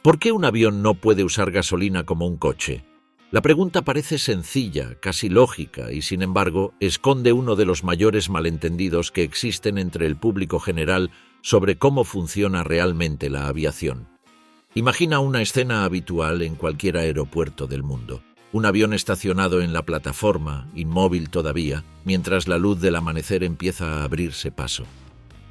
¿Por qué un avión no puede usar gasolina como un coche? La pregunta parece sencilla, casi lógica, y sin embargo esconde uno de los mayores malentendidos que existen entre el público general sobre cómo funciona realmente la aviación. Imagina una escena habitual en cualquier aeropuerto del mundo. Un avión estacionado en la plataforma, inmóvil todavía, mientras la luz del amanecer empieza a abrirse paso.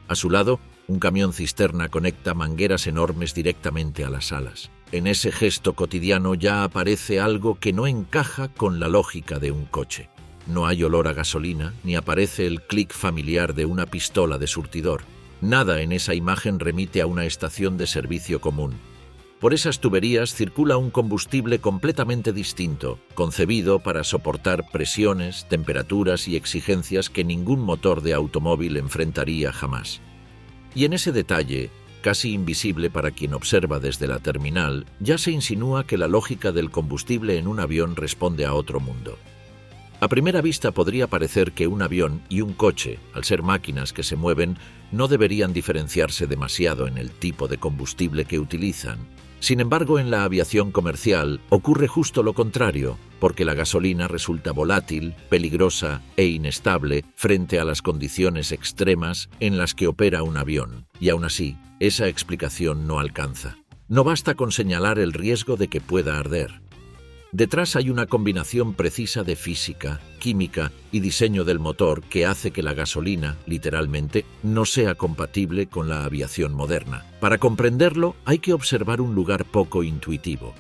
A su lado, un camión cisterna conecta mangueras enormes directamente a las alas. En ese gesto cotidiano ya aparece algo que no encaja con la lógica de un coche. No hay olor a gasolina, ni aparece el clic familiar de una pistola de surtidor. Nada en esa imagen remite a una estación de servicio común. Por esas tuberías circula un combustible completamente distinto, concebido para soportar presiones, temperaturas y exigencias que ningún motor de automóvil enfrentaría jamás. Y en ese detalle, casi invisible para quien observa desde la terminal, ya se insinúa que la lógica del combustible en un avión responde a otro mundo. A primera vista podría parecer que un avión y un coche, al ser máquinas que se mueven, no deberían diferenciarse demasiado en el tipo de combustible que utilizan. Sin embargo, en la aviación comercial ocurre justo lo contrario, porque la gasolina resulta volátil, peligrosa e inestable frente a las condiciones extremas en las que opera un avión, y aún así, esa explicación no alcanza. No basta con señalar el riesgo de que pueda arder. Detrás hay una combinación precisa de física, química y diseño del motor que hace que la gasolina, literalmente, no sea compatible con la aviación moderna. Para comprenderlo, hay que observar un lugar poco intuitivo.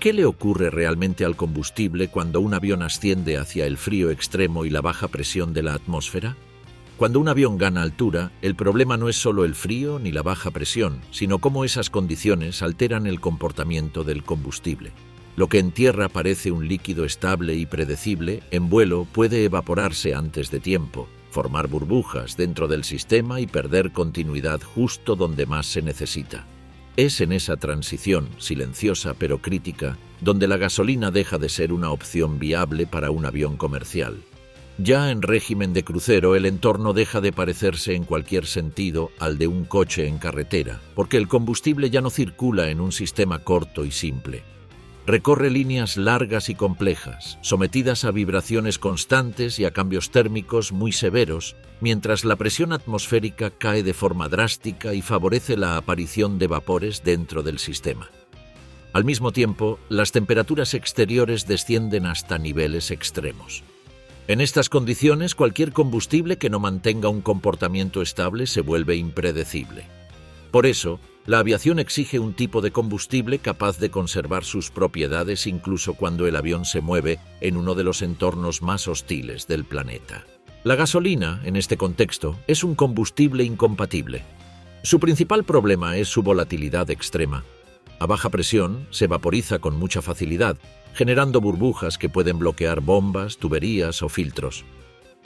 ¿Qué le ocurre realmente al combustible cuando un avión asciende hacia el frío extremo y la baja presión de la atmósfera? Cuando un avión gana altura, el problema no es solo el frío ni la baja presión, sino cómo esas condiciones alteran el comportamiento del combustible. Lo que en tierra parece un líquido estable y predecible, en vuelo puede evaporarse antes de tiempo, formar burbujas dentro del sistema y perder continuidad justo donde más se necesita. Es en esa transición, silenciosa pero crítica, donde la gasolina deja de ser una opción viable para un avión comercial. Ya en régimen de crucero, el entorno deja de parecerse en cualquier sentido al de un coche en carretera, porque el combustible ya no circula en un sistema corto y simple. Recorre líneas largas y complejas, sometidas a vibraciones constantes y a cambios térmicos muy severos, mientras la presión atmosférica cae de forma drástica y favorece la aparición de vapores dentro del sistema. Al mismo tiempo, las temperaturas exteriores descienden hasta niveles extremos. En estas condiciones, cualquier combustible que no mantenga un comportamiento estable se vuelve impredecible. Por eso, la aviación exige un tipo de combustible capaz de conservar sus propiedades incluso cuando el avión se mueve en uno de los entornos más hostiles del planeta. La gasolina, en este contexto, es un combustible incompatible. Su principal problema es su volatilidad extrema. A baja presión, se vaporiza con mucha facilidad, generando burbujas que pueden bloquear bombas, tuberías o filtros.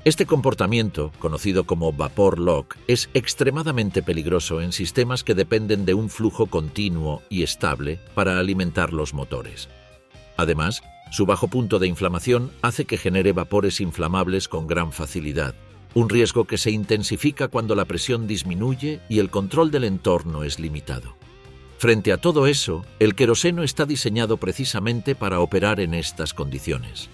Este comportamiento, conocido como vapor lock, es extremadamente peligroso en sistemas que dependen de un flujo continuo y estable para alimentar los motores. Además, su bajo punto de inflamación hace que genere vapores inflamables con gran facilidad, un riesgo que se intensifica cuando la presión disminuye y el control del entorno es limitado. Frente a todo eso, el queroseno está diseñado precisamente para operar en estas condiciones.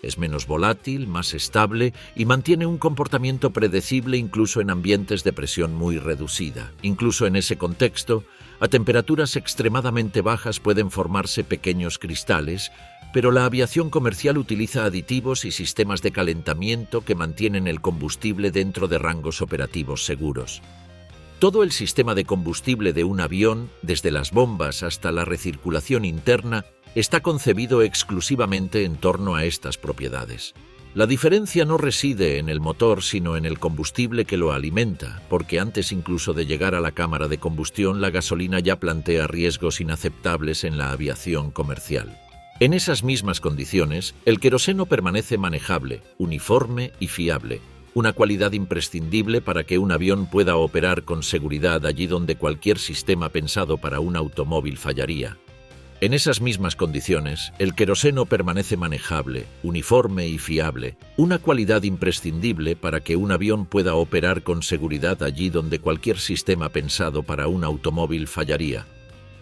Es menos volátil, más estable y mantiene un comportamiento predecible incluso en ambientes de presión muy reducida. Incluso en ese contexto, a temperaturas extremadamente bajas pueden formarse pequeños cristales, pero la aviación comercial utiliza aditivos y sistemas de calentamiento que mantienen el combustible dentro de rangos operativos seguros. Todo el sistema de combustible de un avión, desde las bombas hasta la recirculación interna, está concebido exclusivamente en torno a estas propiedades. La diferencia no reside en el motor, sino en el combustible que lo alimenta, porque antes incluso de llegar a la cámara de combustión, la gasolina ya plantea riesgos inaceptables en la aviación comercial. En esas mismas condiciones, el queroseno permanece manejable, uniforme y fiable, una cualidad imprescindible para que un avión pueda operar con seguridad allí donde cualquier sistema pensado para un automóvil fallaría. En esas mismas condiciones, el queroseno permanece manejable, uniforme y fiable, una cualidad imprescindible para que un avión pueda operar con seguridad allí donde cualquier sistema pensado para un automóvil fallaría.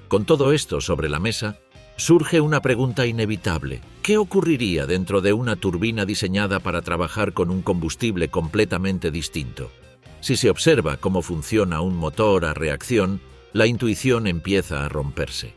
Con todo esto sobre la mesa, surge una pregunta inevitable. ¿Qué ocurriría dentro de una turbina diseñada para trabajar con un combustible completamente distinto? Si se observa cómo funciona un motor a reacción, la intuición empieza a romperse.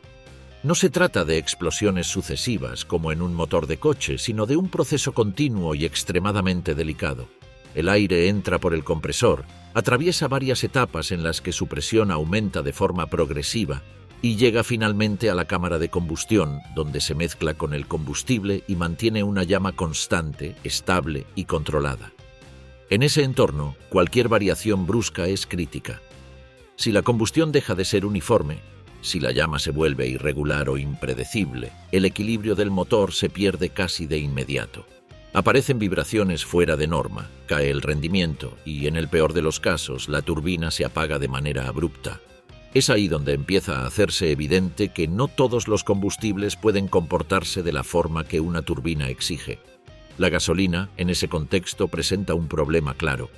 No se trata de explosiones sucesivas como en un motor de coche, sino de un proceso continuo y extremadamente delicado. El aire entra por el compresor, atraviesa varias etapas en las que su presión aumenta de forma progresiva y llega finalmente a la cámara de combustión, donde se mezcla con el combustible y mantiene una llama constante, estable y controlada. En ese entorno, cualquier variación brusca es crítica. Si la combustión deja de ser uniforme, si la llama se vuelve irregular o impredecible, el equilibrio del motor se pierde casi de inmediato. Aparecen vibraciones fuera de norma, cae el rendimiento y, en el peor de los casos, la turbina se apaga de manera abrupta. Es ahí donde empieza a hacerse evidente que no todos los combustibles pueden comportarse de la forma que una turbina exige. La gasolina, en ese contexto, presenta un problema claro.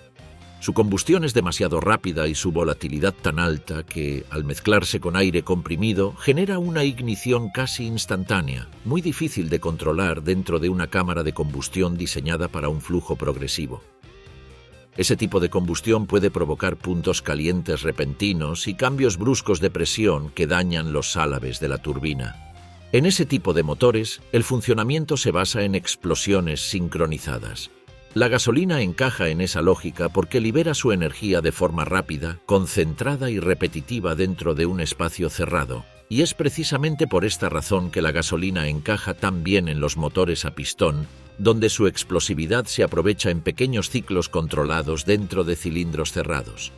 Su combustión es demasiado rápida y su volatilidad tan alta que, al mezclarse con aire comprimido, genera una ignición casi instantánea, muy difícil de controlar dentro de una cámara de combustión diseñada para un flujo progresivo. Ese tipo de combustión puede provocar puntos calientes repentinos y cambios bruscos de presión que dañan los álabes de la turbina. En ese tipo de motores, el funcionamiento se basa en explosiones sincronizadas. La gasolina encaja en esa lógica porque libera su energía de forma rápida, concentrada y repetitiva dentro de un espacio cerrado. Y es precisamente por esta razón que la gasolina encaja tan bien en los motores a pistón, donde su explosividad se aprovecha en pequeños ciclos controlados dentro de cilindros cerrados.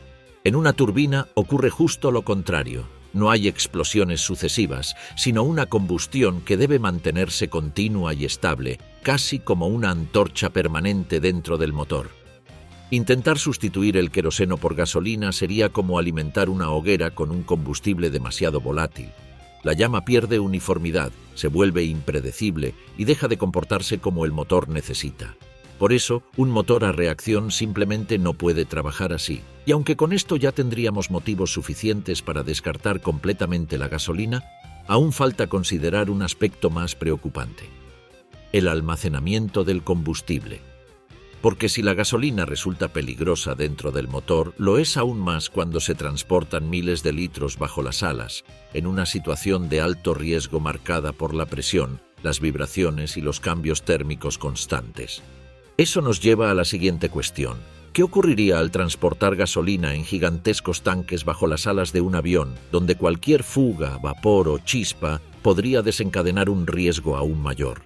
En una turbina ocurre justo lo contrario. No hay explosiones sucesivas, sino una combustión que debe mantenerse continua y estable, casi como una antorcha permanente dentro del motor. Intentar sustituir el queroseno por gasolina sería como alimentar una hoguera con un combustible demasiado volátil. La llama pierde uniformidad, se vuelve impredecible y deja de comportarse como el motor necesita. Por eso, un motor a reacción simplemente no puede trabajar así. Y aunque con esto ya tendríamos motivos suficientes para descartar completamente la gasolina, aún falta considerar un aspecto más preocupante: el almacenamiento del combustible. Porque si la gasolina resulta peligrosa dentro del motor, lo es aún más cuando se transportan miles de litros bajo las alas, en una situación de alto riesgo marcada por la presión, las vibraciones y los cambios térmicos constantes. Eso nos lleva a la siguiente cuestión: ¿qué ocurriría al transportar gasolina en gigantescos tanques bajo las alas de un avión, donde cualquier fuga, vapor o chispa podría desencadenar un riesgo aún mayor?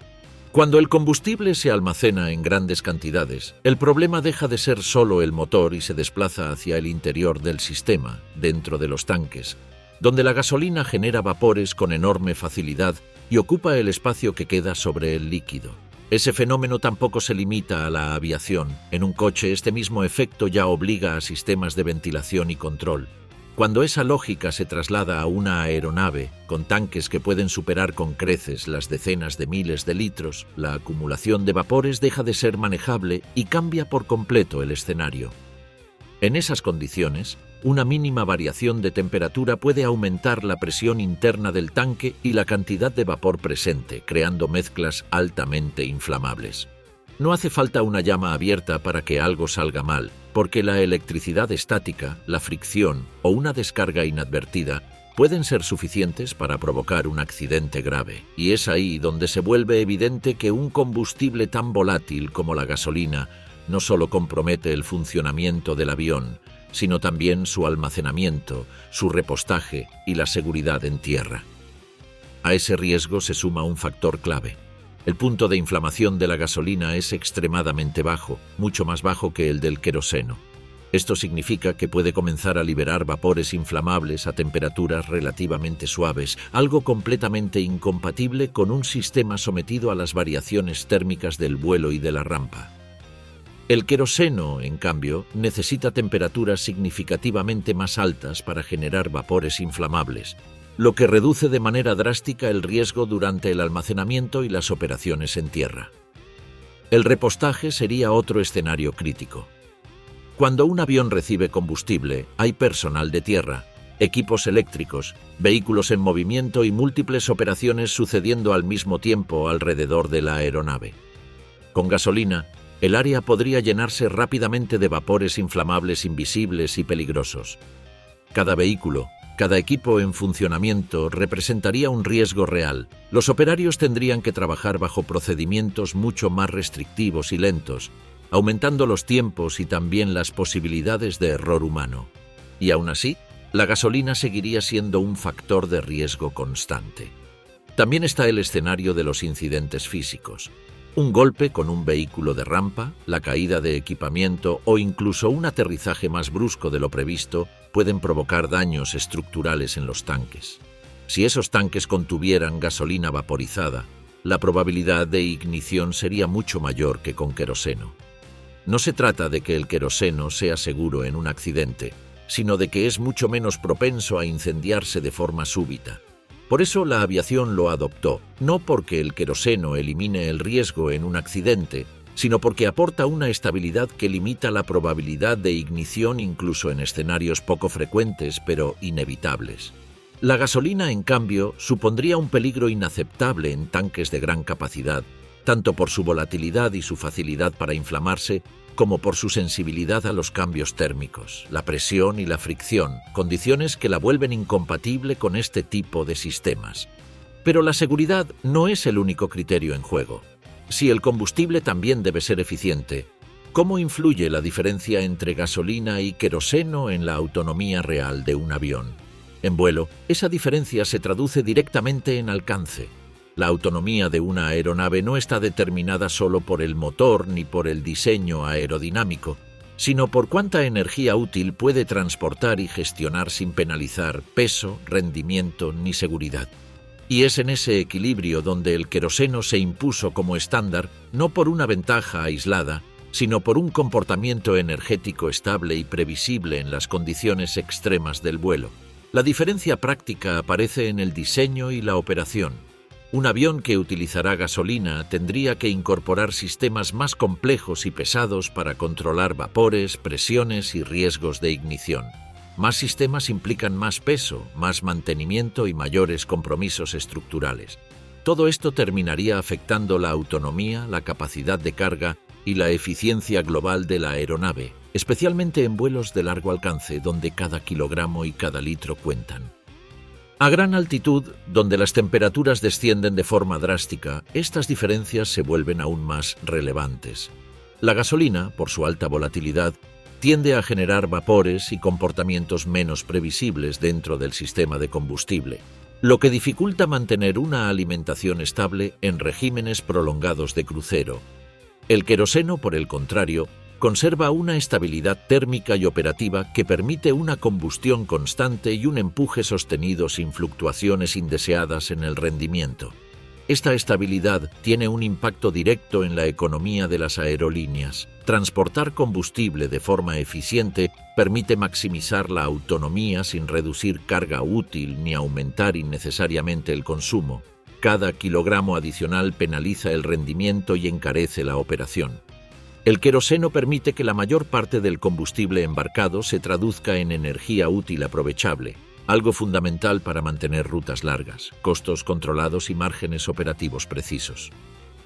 Cuando el combustible se almacena en grandes cantidades, el problema deja de ser solo el motor y se desplaza hacia el interior del sistema, dentro de los tanques, donde la gasolina genera vapores con enorme facilidad y ocupa el espacio que queda sobre el líquido. Ese fenómeno tampoco se limita a la aviación. En un coche, este mismo efecto ya obliga a sistemas de ventilación y control. Cuando esa lógica se traslada a una aeronave, con tanques que pueden superar con creces las decenas de miles de litros, la acumulación de vapores deja de ser manejable y cambia por completo el escenario. En esas condiciones, una mínima variación de temperatura puede aumentar la presión interna del tanque y la cantidad de vapor presente, creando mezclas altamente inflamables. No hace falta una llama abierta para que algo salga mal, porque la electricidad estática, la fricción o una descarga inadvertida pueden ser suficientes para provocar un accidente grave. Y es ahí donde se vuelve evidente que un combustible tan volátil como la gasolina no solo compromete el funcionamiento del avión, sino también su almacenamiento, su repostaje y la seguridad en tierra. A ese riesgo se suma un factor clave. El punto de inflamación de la gasolina es extremadamente bajo, mucho más bajo que el del queroseno. Esto significa que puede comenzar a liberar vapores inflamables a temperaturas relativamente suaves, algo completamente incompatible con un sistema sometido a las variaciones térmicas del vuelo y de la rampa. El queroseno, en cambio, necesita temperaturas significativamente más altas para generar vapores inflamables, lo que reduce de manera drástica el riesgo durante el almacenamiento y las operaciones en tierra. El repostaje sería otro escenario crítico. Cuando un avión recibe combustible, hay personal de tierra. equipos eléctricos, vehículos en movimiento y múltiples operaciones sucediendo al mismo tiempo alrededor de la aeronave. Con gasolina, el área podría llenarse rápidamente de vapores inflamables invisibles y peligrosos. Cada vehículo, cada equipo en funcionamiento representaría un riesgo real. Los operarios tendrían que trabajar bajo procedimientos mucho más restrictivos y lentos, aumentando los tiempos y también las posibilidades de error humano. Y aún así, la gasolina seguiría siendo un factor de riesgo constante. También está el escenario de los incidentes físicos. Un golpe con un vehículo de rampa, la caída de equipamiento o incluso un aterrizaje más brusco de lo previsto pueden provocar daños estructurales en los tanques. Si esos tanques contuvieran gasolina vaporizada, la probabilidad de ignición sería mucho mayor que con queroseno. No se trata de que el queroseno sea seguro en un accidente, sino de que es mucho menos propenso a incendiarse de forma súbita. Por eso la aviación lo adoptó, no porque el queroseno elimine el riesgo en un accidente, sino porque aporta una estabilidad que limita la probabilidad de ignición incluso en escenarios poco frecuentes pero inevitables. La gasolina, en cambio, supondría un peligro inaceptable en tanques de gran capacidad, tanto por su volatilidad y su facilidad para inflamarse, como por su sensibilidad a los cambios térmicos, la presión y la fricción, condiciones que la vuelven incompatible con este tipo de sistemas. Pero la seguridad no es el único criterio en juego. Si el combustible también debe ser eficiente, ¿cómo influye la diferencia entre gasolina y queroseno en la autonomía real de un avión? En vuelo, esa diferencia se traduce directamente en alcance. La autonomía de una aeronave no está determinada solo por el motor ni por el diseño aerodinámico, sino por cuánta energía útil puede transportar y gestionar sin penalizar peso, rendimiento ni seguridad. Y es en ese equilibrio donde el queroseno se impuso como estándar, no por una ventaja aislada, sino por un comportamiento energético estable y previsible en las condiciones extremas del vuelo. La diferencia práctica aparece en el diseño y la operación. Un avión que utilizará gasolina tendría que incorporar sistemas más complejos y pesados para controlar vapores, presiones y riesgos de ignición. Más sistemas implican más peso, más mantenimiento y mayores compromisos estructurales. Todo esto terminaría afectando la autonomía, la capacidad de carga y la eficiencia global de la aeronave, especialmente en vuelos de largo alcance donde cada kilogramo y cada litro cuentan. A gran altitud, donde las temperaturas descienden de forma drástica, estas diferencias se vuelven aún más relevantes. La gasolina, por su alta volatilidad, tiende a generar vapores y comportamientos menos previsibles dentro del sistema de combustible, lo que dificulta mantener una alimentación estable en regímenes prolongados de crucero. El queroseno, por el contrario, conserva una estabilidad térmica y operativa que permite una combustión constante y un empuje sostenido sin fluctuaciones indeseadas en el rendimiento. Esta estabilidad tiene un impacto directo en la economía de las aerolíneas. Transportar combustible de forma eficiente permite maximizar la autonomía sin reducir carga útil ni aumentar innecesariamente el consumo. Cada kilogramo adicional penaliza el rendimiento y encarece la operación. El queroseno permite que la mayor parte del combustible embarcado se traduzca en energía útil aprovechable, algo fundamental para mantener rutas largas, costos controlados y márgenes operativos precisos.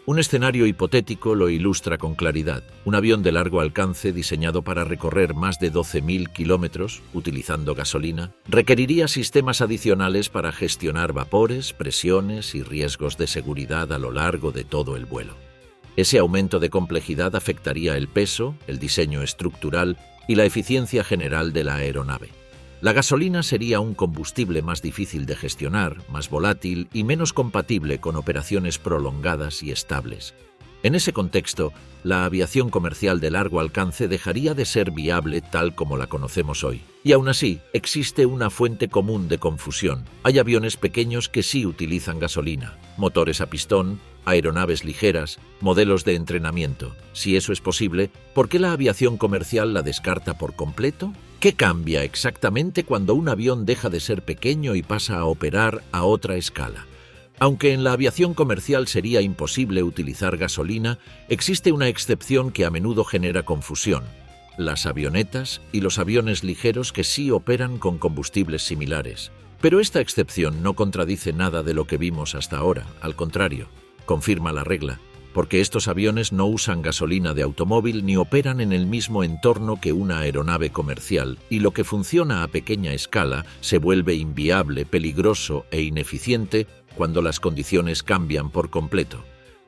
Un escenario hipotético lo ilustra con claridad. Un avión de largo alcance diseñado para recorrer más de 12.000 kilómetros, utilizando gasolina, requeriría sistemas adicionales para gestionar vapores, presiones y riesgos de seguridad a lo largo de todo el vuelo. Ese aumento de complejidad afectaría el peso, el diseño estructural y la eficiencia general de la aeronave. La gasolina sería un combustible más difícil de gestionar, más volátil y menos compatible con operaciones prolongadas y estables. En ese contexto, la aviación comercial de largo alcance dejaría de ser viable tal como la conocemos hoy. Y aún así, existe una fuente común de confusión. Hay aviones pequeños que sí utilizan gasolina, motores a pistón, aeronaves ligeras, modelos de entrenamiento. Si eso es posible, ¿por qué la aviación comercial la descarta por completo? ¿Qué cambia exactamente cuando un avión deja de ser pequeño y pasa a operar a otra escala? Aunque en la aviación comercial sería imposible utilizar gasolina, existe una excepción que a menudo genera confusión. las avionetas y los aviones ligeros que sí operan con combustibles similares. Pero esta excepción no contradice nada de lo que vimos hasta ahora, al contrario, confirma la regla, porque estos aviones no usan gasolina de automóvil ni operan en el mismo entorno que una aeronave comercial, y lo que funciona a pequeña escala se vuelve inviable, peligroso e ineficiente cuando las condiciones cambian por completo.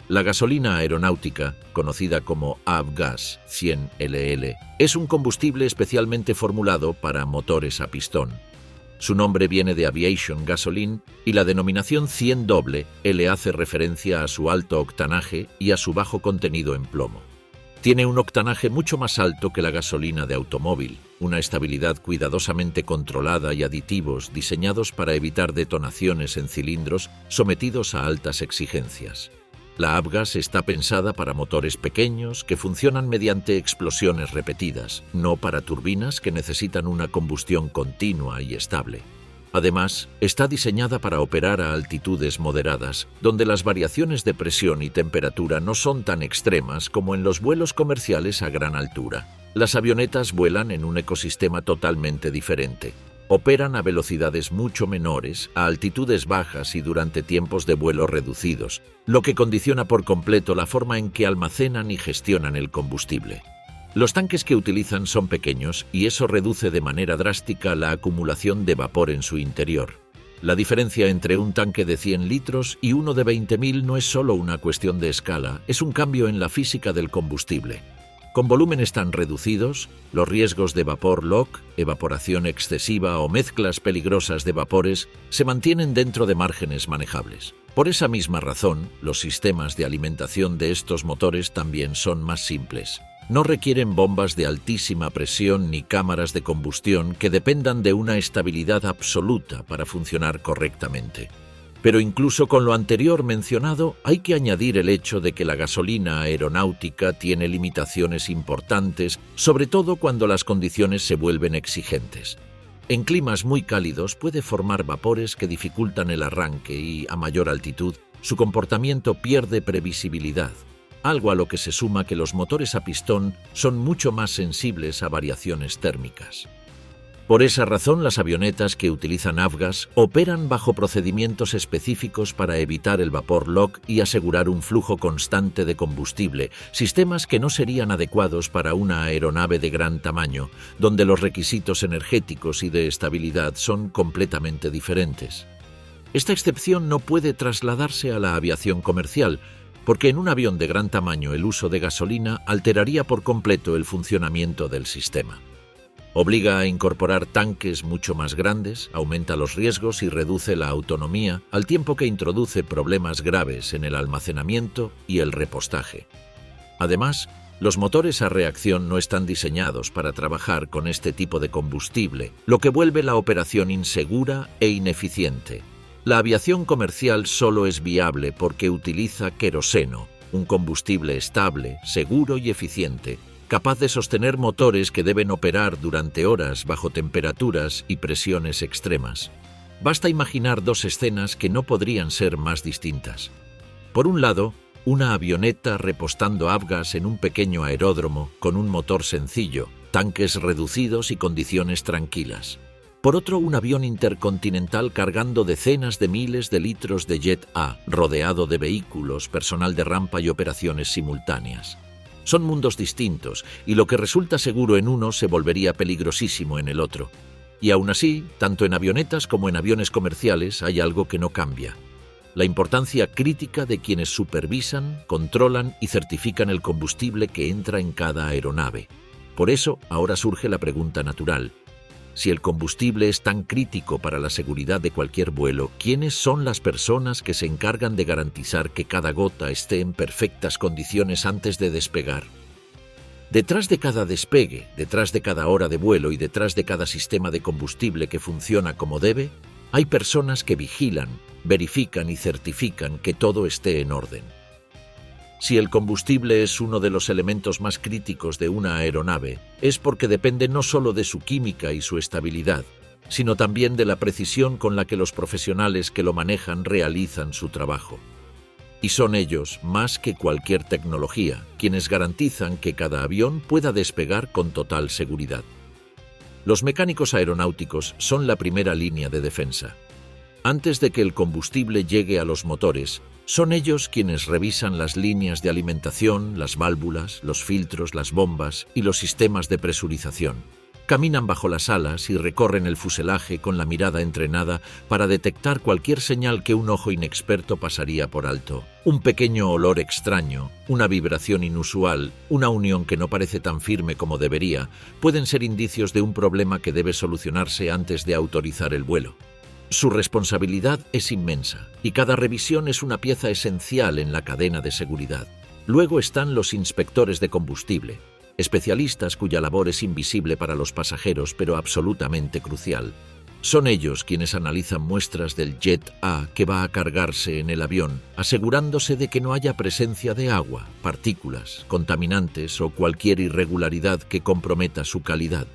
La gasolina aeronáutica, conocida como Avgas 100 LL, es un combustible especialmente formulado para motores a pistón. Su nombre viene de Aviation Gasoline y la denominación 100 le hace referencia a su alto octanaje y a su bajo contenido en plomo. Tiene un octanaje mucho más alto que la gasolina de automóvil, una estabilidad cuidadosamente controlada y aditivos diseñados para evitar detonaciones en cilindros sometidos a altas exigencias. La Avgas está pensada para motores pequeños que funcionan mediante explosiones repetidas, no para turbinas que necesitan una combustión continua y estable. Además, está diseñada para operar a altitudes moderadas, donde las variaciones de presión y temperatura no son tan extremas como en los vuelos comerciales a gran altura. Las avionetas vuelan en un ecosistema totalmente diferente. Operan a velocidades mucho menores, a altitudes bajas y durante tiempos de vuelo reducidos, lo que condiciona por completo la forma en que almacenan y gestionan el combustible. Los tanques que utilizan son pequeños y eso reduce de manera drástica la acumulación de vapor en su interior. La diferencia entre un tanque de 100 litros y uno de 20.000 no es solo una cuestión de escala, es un cambio en la física del combustible. Con volúmenes tan reducidos, los riesgos de vapor lock, evaporación excesiva o mezclas peligrosas de vapores se mantienen dentro de márgenes manejables. Por esa misma razón, los sistemas de alimentación de estos motores también son más simples. No requieren bombas de altísima presión ni cámaras de combustión que dependan de una estabilidad absoluta para funcionar correctamente. Pero incluso con lo anterior mencionado, hay que añadir el hecho de que la gasolina aeronáutica tiene limitaciones importantes, sobre todo cuando las condiciones se vuelven exigentes. En climas muy cálidos puede formar vapores que dificultan el arranque y, a mayor altitud, su comportamiento pierde previsibilidad, algo a lo que se suma que los motores a pistón son mucho más sensibles a variaciones térmicas. Por esa razón, las avionetas que utilizan Avgas operan bajo procedimientos específicos para evitar el vapor lock y asegurar un flujo constante de combustible, sistemas que no serían adecuados para una aeronave de gran tamaño, donde los requisitos energéticos y de estabilidad son completamente diferentes. Esta excepción no puede trasladarse a la aviación comercial, porque en un avión de gran tamaño el uso de gasolina alteraría por completo el funcionamiento del sistema. Obliga a incorporar tanques mucho más grandes, aumenta los riesgos y reduce la autonomía, al tiempo que introduce problemas graves en el almacenamiento y el repostaje. Además, los motores a reacción no están diseñados para trabajar con este tipo de combustible, lo que vuelve la operación insegura e ineficiente. La aviación comercial solo es viable porque utiliza queroseno, un combustible estable, seguro y eficiente, capaz de sostener motores que deben operar durante horas bajo temperaturas y presiones extremas. Basta imaginar dos escenas que no podrían ser más distintas. Por un lado, una avioneta repostando Avgas en un pequeño aeródromo con un motor sencillo, tanques reducidos y condiciones tranquilas. Por otro, un avión intercontinental cargando decenas de miles de litros de Jet A, rodeado de vehículos, personal de rampa y operaciones simultáneas. Son mundos distintos, y lo que resulta seguro en uno se volvería peligrosísimo en el otro. Y aún así, tanto en avionetas como en aviones comerciales hay algo que no cambia: la importancia crítica de quienes supervisan, controlan y certifican el combustible que entra en cada aeronave. Por eso, ahora surge la pregunta natural: si el combustible es tan crítico para la seguridad de cualquier vuelo, ¿quiénes son las personas que se encargan de garantizar que cada gota esté en perfectas condiciones antes de despegar? Detrás de cada despegue, detrás de cada hora de vuelo y detrás de cada sistema de combustible que funciona como debe, hay personas que vigilan, verifican y certifican que todo esté en orden. Si el combustible es uno de los elementos más críticos de una aeronave, es porque depende no solo de su química y su estabilidad, sino también de la precisión con la que los profesionales que lo manejan realizan su trabajo. Y son ellos, más que cualquier tecnología, quienes garantizan que cada avión pueda despegar con total seguridad. Los mecánicos aeronáuticos son la primera línea de defensa. Antes de que el combustible llegue a los motores, son ellos quienes revisan las líneas de alimentación, las válvulas, los filtros, las bombas y los sistemas de presurización. Caminan bajo las alas y recorren el fuselaje con la mirada entrenada para detectar cualquier señal que un ojo inexperto pasaría por alto. Un pequeño olor extraño, una vibración inusual, una unión que no parece tan firme como debería, pueden ser indicios de un problema que debe solucionarse antes de autorizar el vuelo. Su responsabilidad es inmensa y cada revisión es una pieza esencial en la cadena de seguridad. Luego están los inspectores de combustible, especialistas cuya labor es invisible para los pasajeros pero absolutamente crucial. Son ellos quienes analizan muestras del Jet A que va a cargarse en el avión, asegurándose de que no haya presencia de agua, partículas, contaminantes o cualquier irregularidad que comprometa su calidad.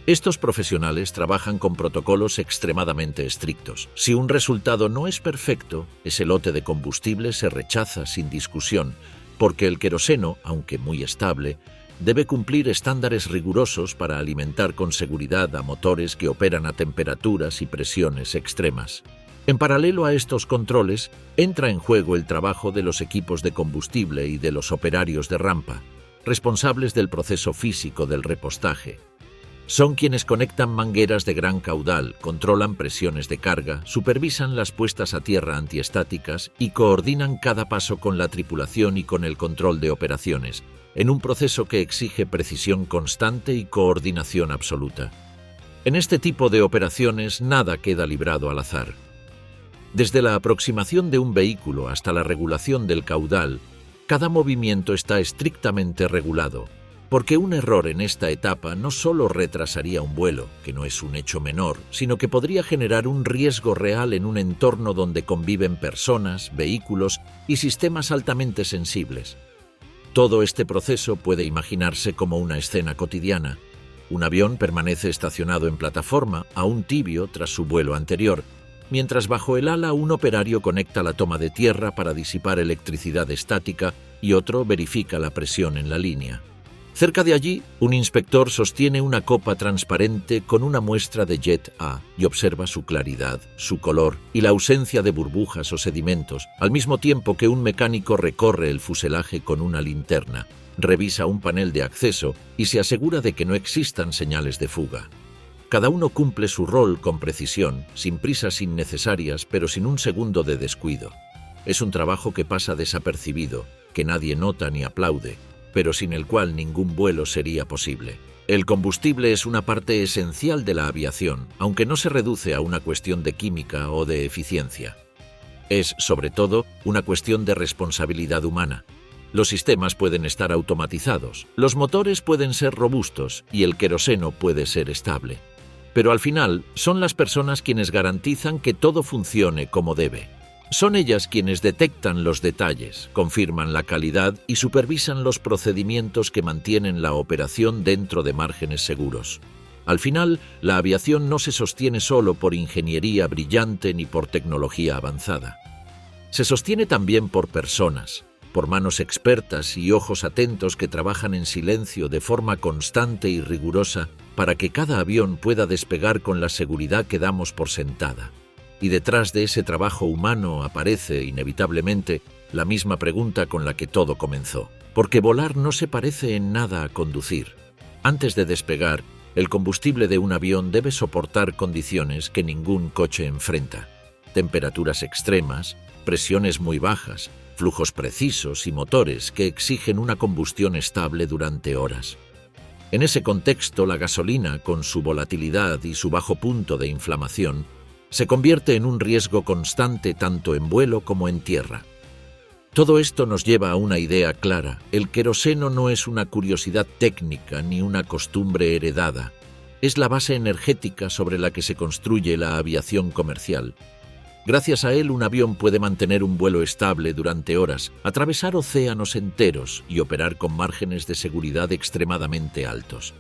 Estos profesionales trabajan con protocolos extremadamente estrictos. Si un resultado no es perfecto, ese lote de combustible se rechaza sin discusión, porque el queroseno, aunque muy estable, debe cumplir estándares rigurosos para alimentar con seguridad a motores que operan a temperaturas y presiones extremas. En paralelo a estos controles, entra en juego el trabajo de los equipos de combustible y de los operarios de rampa, responsables del proceso físico del repostaje. Son quienes conectan mangueras de gran caudal, controlan presiones de carga, supervisan las puestas a tierra antiestáticas y coordinan cada paso con la tripulación y con el control de operaciones, en un proceso que exige precisión constante y coordinación absoluta. En este tipo de operaciones nada queda librado al azar. Desde la aproximación de un vehículo hasta la regulación del caudal, cada movimiento está estrictamente regulado, porque un error en esta etapa no solo retrasaría un vuelo, que no es un hecho menor, sino que podría generar un riesgo real en un entorno donde conviven personas, vehículos y sistemas altamente sensibles. Todo este proceso puede imaginarse como una escena cotidiana. Un avión permanece estacionado en plataforma, aún tibio tras su vuelo anterior, mientras bajo el ala un operario conecta la toma de tierra para disipar electricidad estática y otro verifica la presión en la línea. Cerca de allí, un inspector sostiene una copa transparente con una muestra de Jet A y observa su claridad, su color y la ausencia de burbujas o sedimentos, al mismo tiempo que un mecánico recorre el fuselaje con una linterna, revisa un panel de acceso y se asegura de que no existan señales de fuga. Cada uno cumple su rol con precisión, sin prisas innecesarias, pero sin un segundo de descuido. Es un trabajo que pasa desapercibido, que nadie nota ni aplaude, pero sin el cual ningún vuelo sería posible. El combustible es una parte esencial de la aviación, aunque no se reduce a una cuestión de química o de eficiencia. Es, sobre todo, una cuestión de responsabilidad humana. Los sistemas pueden estar automatizados, los motores pueden ser robustos y el queroseno puede ser estable. Pero al final, son las personas quienes garantizan que todo funcione como debe. Son ellas quienes detectan los detalles, confirman la calidad y supervisan los procedimientos que mantienen la operación dentro de márgenes seguros. Al final, la aviación no se sostiene solo por ingeniería brillante ni por tecnología avanzada. Se sostiene también por personas, por manos expertas y ojos atentos que trabajan en silencio de forma constante y rigurosa para que cada avión pueda despegar con la seguridad que damos por sentada. Y detrás de ese trabajo humano aparece, inevitablemente, la misma pregunta con la que todo comenzó. Porque volar no se parece en nada a conducir. Antes de despegar, el combustible de un avión debe soportar condiciones que ningún coche enfrenta. Temperaturas extremas, presiones muy bajas, flujos precisos y motores que exigen una combustión estable durante horas. En ese contexto, la gasolina, con su volatilidad y su bajo punto de inflamación, se convierte en un riesgo constante tanto en vuelo como en tierra. Todo esto nos lleva a una idea clara. El queroseno no es una curiosidad técnica ni una costumbre heredada. Es la base energética sobre la que se construye la aviación comercial. Gracias a él, un avión puede mantener un vuelo estable durante horas, atravesar océanos enteros y operar con márgenes de seguridad extremadamente altos.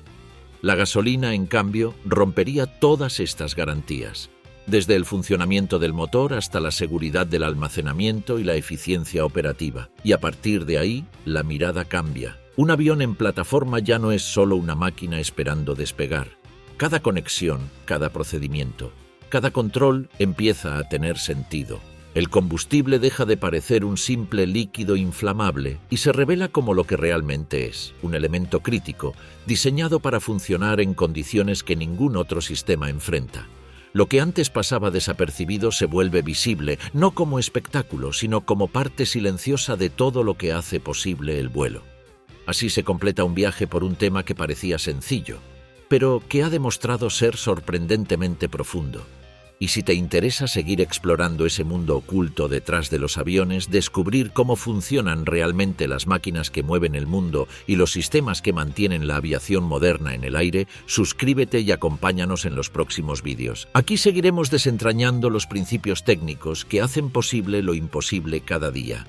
La gasolina, en cambio, rompería todas estas garantías. desde el funcionamiento del motor hasta la seguridad del almacenamiento y la eficiencia operativa. Y a partir de ahí, la mirada cambia. Un avión en plataforma ya no es solo una máquina esperando despegar. Cada conexión, cada procedimiento, cada control empieza a tener sentido. El combustible deja de parecer un simple líquido inflamable y se revela como lo que realmente es, un elemento crítico, diseñado para funcionar en condiciones que ningún otro sistema enfrenta. Lo que antes pasaba desapercibido se vuelve visible, no como espectáculo, sino como parte silenciosa de todo lo que hace posible el vuelo. Así se completa un viaje por un tema que parecía sencillo, pero que ha demostrado ser sorprendentemente profundo. Y si te interesa seguir explorando ese mundo oculto detrás de los aviones, descubrir cómo funcionan realmente las máquinas que mueven el mundo y los sistemas que mantienen la aviación moderna en el aire, suscríbete y acompáñanos en los próximos vídeos. Aquí seguiremos desentrañando los principios técnicos que hacen posible lo imposible cada día.